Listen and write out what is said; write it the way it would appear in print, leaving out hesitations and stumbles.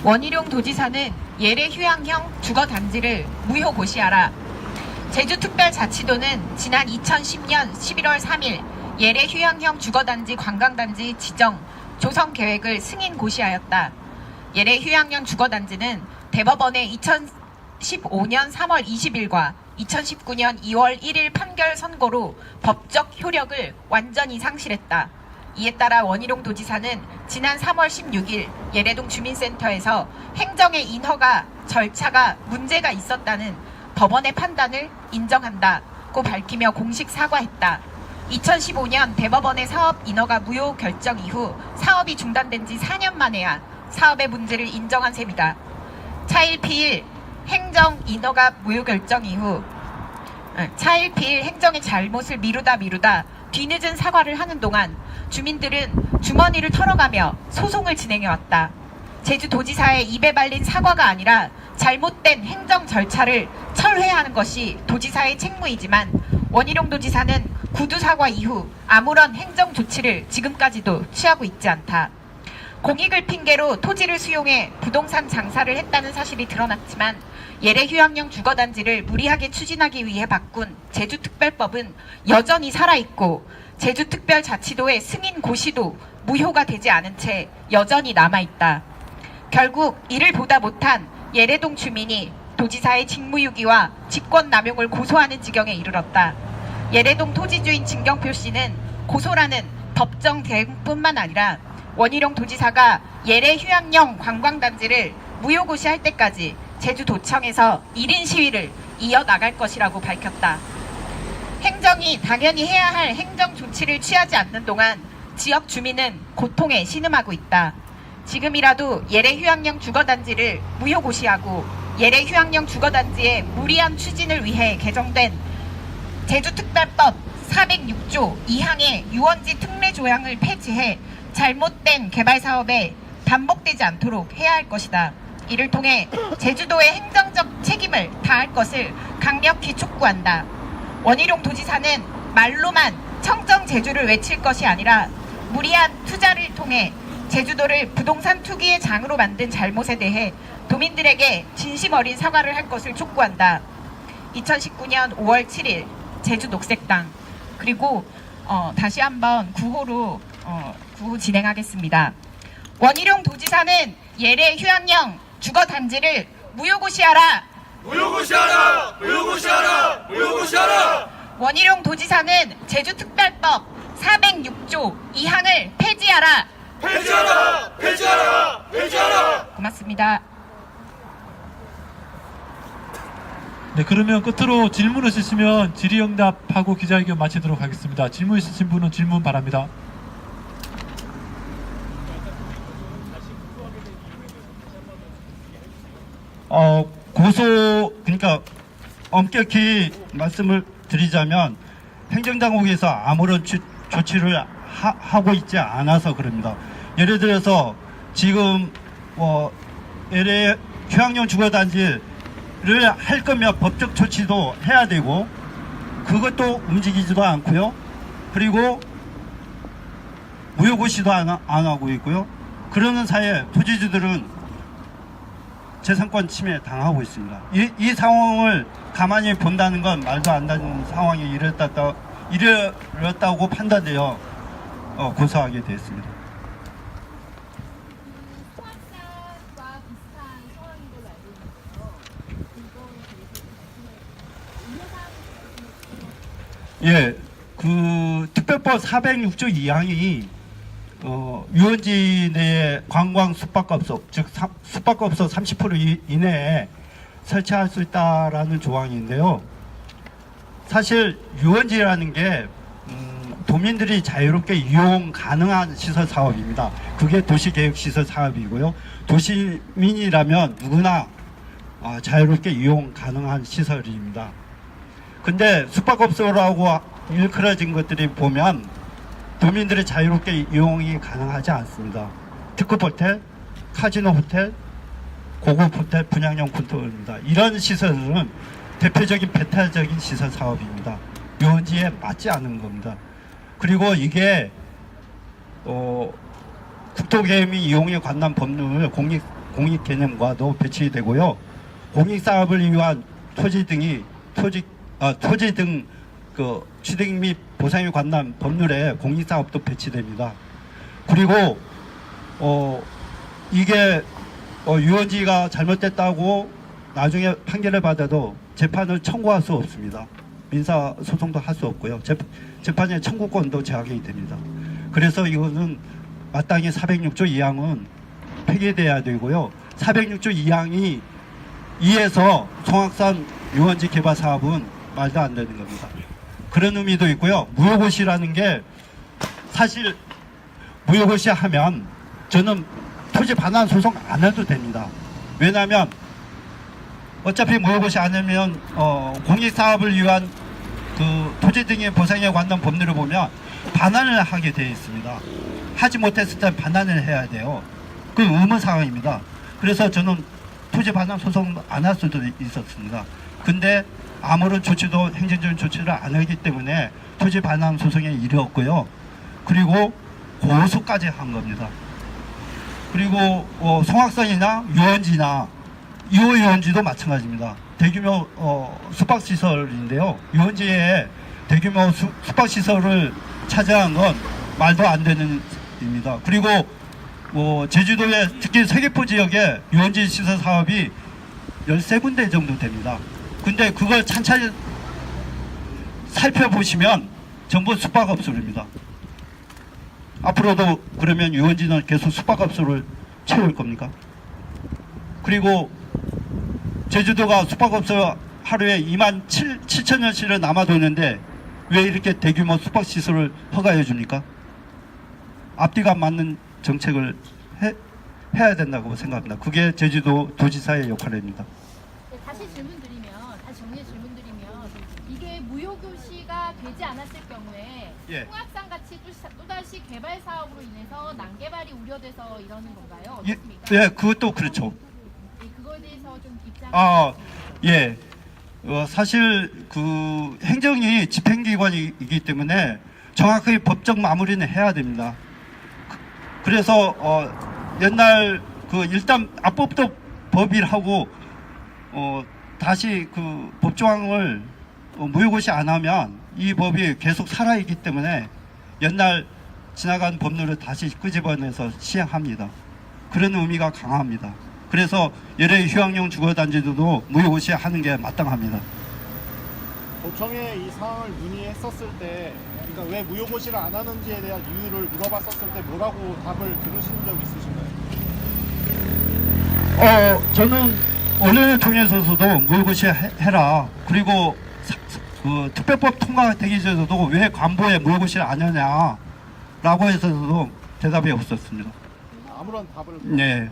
원희룡 도지사는 예래 휴양형 주거단지를 무효 고시하라. 제주특별자치도는 지난 2010년 11월 3일 예래 휴양형 주거단지 관광단지 지정 조성 계획을 승인 고시하였다. 예래 휴양형 주거단지는 대법원의 2015년 3월 20일과 2019년 2월 1일 판결 선고로 법적 효력을 완전히 상실했다. 이에 따라 원희룡 도지사는 지난 3월 16일 예래동 주민센터에서 행정의 인허가 절차가 문제가 있었다는 법원의 판단을 인정한다고 밝히며 공식 사과했다. 2015년 대법원의 사업 인허가 무효 결정 이후 사업이 중단된 지 4년 만에야 사업의 문제를 인정한 셈이다. 차일피일 행정 인허가 무효 결정 이후 차일피일 행정의 잘못을 미루다 뒤늦은 사과를 하는 동안 주민들은 주머니를 털어가며 소송을 진행해왔다. 제주도지사의 입에 발린 사과가 아니라 잘못된 행정 절차를 철회하는 것이 도지사의 책무이지만 원희룡 도지사는 구두 사과 이후 아무런 행정 조치를 지금까지도 취하고 있지 않다. 공익을 핑계로 토지를 수용해 부동산 장사를 했다는 사실이 드러났지만 예래 휴양형 주거단지를 무리하게 추진하기 위해 바꾼 제주특별법은 여전히 살아있고 제주특별자치도의 승인 고시도 무효가 되지 않은 채 여전히 남아있다. 결국 이를 보다 못한 예래동 주민이 도지사의 직무유기와 직권남용을 고소하는 지경에 이르렀다. 예래동 토지주인 진경표 씨는 고소라는 법정 대응뿐만 아니라 원희룡 도지사가 예래 휴양형 관광단지를 무효고시할 때까지 제주도청에서 1인 시위를 이어나갈 것이라고 밝혔다. 행정이 당연히 해야 할 행정 조치를 취하지 않는 동안 지역 주민은 고통에 신음하고 있다. 지금이라도 예래 휴양형 주거단지를 무효고시하고 예래 휴양형 주거단지의 무리한 추진을 위해 개정된 제주특별법 406조 2항의 유원지 특례 조항을 폐지해 잘못된 개발 사업에 반복되지 않도록 해야 할 것이다. 이를 통해 제주도의 행정적 책임을 다할 것을 강력히 촉구한다. 원희룡 도지사는 말로만 청정 제주를 외칠 것이 아니라 무리한 투자를 통해 제주도를 부동산 투기의 장으로 만든 잘못에 대해 도민들에게 진심 어린 사과를 할 것을 촉구한다. 2019년 5월 7일 제주녹색당 그리고 다시 한번 구호 진행하겠습니다. 원희룡 도지사는 예래 휴양형 주거단지를 무효고시하라. 무효고시하라. 무효고시하라. 무효고시하라. 원희룡 도지사는 제주특별법 406조 2항을 폐지하라. 폐지하라. 폐지하라. 폐지하라. 고맙습니다. 네, 그러면 끝으로 질문 있으시면 질의응답하고 기자회견 마치도록 하겠습니다. 질문 있으신 분은 질문 바랍니다. 그러니까 엄격히 말씀을 드리자면 행정당국에서 아무런 조치를 하고 있지 않아서 그럽니다. 예를 들어서 지금 예래 휴양형 주거단지를 할 거면 법적 조치도 해야 되고 그것도 움직이지도 않고요. 그리고 무효고시도 안 하고 있고요. 그러는 사이에 부지주들은 재산권 침해 당하고 있습니다. 이 상황을 가만히 본다는 건 말도 안 되는 상황이 이르렀다고 판단되어 고소하게 됐습니다. 수학사과 비슷한 상황인 걸로 알고 있는데요. 이거에 대해서 예, 그 특별법 406조 2항이 유원지 내에 관광 숙박업소, 즉 숙박업소 30% 이내에 설치할 수 있다라는 조항인데요. 사실 유원지라는 게 도민들이 자유롭게 이용 가능한 시설 사업입니다. 그게 도시계획시설 사업이고요. 도시민이라면 누구나 자유롭게 이용 가능한 시설입니다. 근데 숙박업소라고 일컬어진 것들이 보면 도민들이 자유롭게 이용이 가능하지 않습니다. 특급 호텔, 카지노 호텔, 고급 호텔, 분양형 호텔입니다. 이런 시설은 대표적인 배타적인 시설 사업입니다. 유원지에 맞지 않은 겁니다. 그리고 이게 국토개미 이용에 관한 법률 공익 개념과도 배치되고요. 공익 사업을 위한 토지 등 그 취득 및 보상에 관한 법률에 공익 사업도 배치됩니다. 그리고 이게 유원지가 잘못됐다고 나중에 판결을 받아도 재판을 청구할 수 없습니다. 민사 소송도 할 수 없고요. 재판의 청구권도 제한이 됩니다. 그래서 이거는 마땅히 406조 2항은 폐기돼야 되고요. 406조 2항이 2에서 송악산 유원지 개발 사업은 말도 안 되는 겁니다. 그런 의미도 있고요. 무효고시라는 게 사실 무효고시 하면 저는 토지 반환 소송 안 해도 됩니다. 왜냐하면 어차피 무효고시 안 하면 공익사업을 위한 그 토지 등의 보상에 관한 법률을 보면 반환을 하게 되어 있습니다. 하지 못했을 때 반환을 해야 돼요. 그 의무 사항입니다. 그래서 저는 토지 반환 소송 안 할 수도 있었습니다. 근데 아무런 조치도 행정적인 조치를 안 하기 때문에 토지 반환 소송에 이르렀고요. 그리고 고소까지 한 겁니다. 그리고 송악산이나 유원지나 2호 유원지도 마찬가지입니다. 대규모 숙박시설인데요. 유원지에 대규모 숙박시설을 차지한 건 말도 안 되는 입니다. 그리고 제주도에 특히 서귀포 지역에 유원지 시설 사업이 13군데 정도 됩니다. 근데 그걸 찬찬히 살펴보시면 전부 숙박업소입니다. 앞으로도 그러면 유원지는 계속 숙박업소를 채울 겁니까? 그리고 제주도가 숙박업소 하루에 27,000년씩을 남아도는데 왜 이렇게 대규모 숙박시설을 허가해 줍니까? 앞뒤가 맞는 정책을 해야 된다고 생각합니다. 그게 제주도 도지사의 역할입니다. 네, 다시 정리해 질문 드리면 이게 무효교시가 되지 않았을 경우에 예. 홍합산 같이 또다시 개발 사업으로 인해서 난개발이 우려돼서 이러는 건가요? 예, 어떻습니까? 예, 그것도 그렇죠. 네, 그거에 대해서 좀 입장. 예. 사실 그 행정이 집행기관이기 때문에 정확하게 법적 마무리는 해야 됩니다. 그래서 옛날 그 일단 앞법도 법일하고 다시 그 법조항을 무효고시 안 하면 이 법이 계속 살아있기 때문에 옛날 지나간 법률을 다시 끄집어내서 시행합니다. 그런 의미가 강합니다. 그래서 예래 휴양용 주거단지들도 무효고시 하는 게 마땅합니다. 도청에 이 상황을 문의했었을 때, 그러니까 왜 무효고시를 안 하는지에 대한 이유를 물어봤었을 때 뭐라고 답을 들으신 적 있으신가요? 저는 언론을 통해서도 무효고시 해라. 그리고 그 특별법 통과되기 전에도 왜 관보에 무효고시를 안 하냐라고 해서도 대답이 없었습니다. 아무런 답을. 네.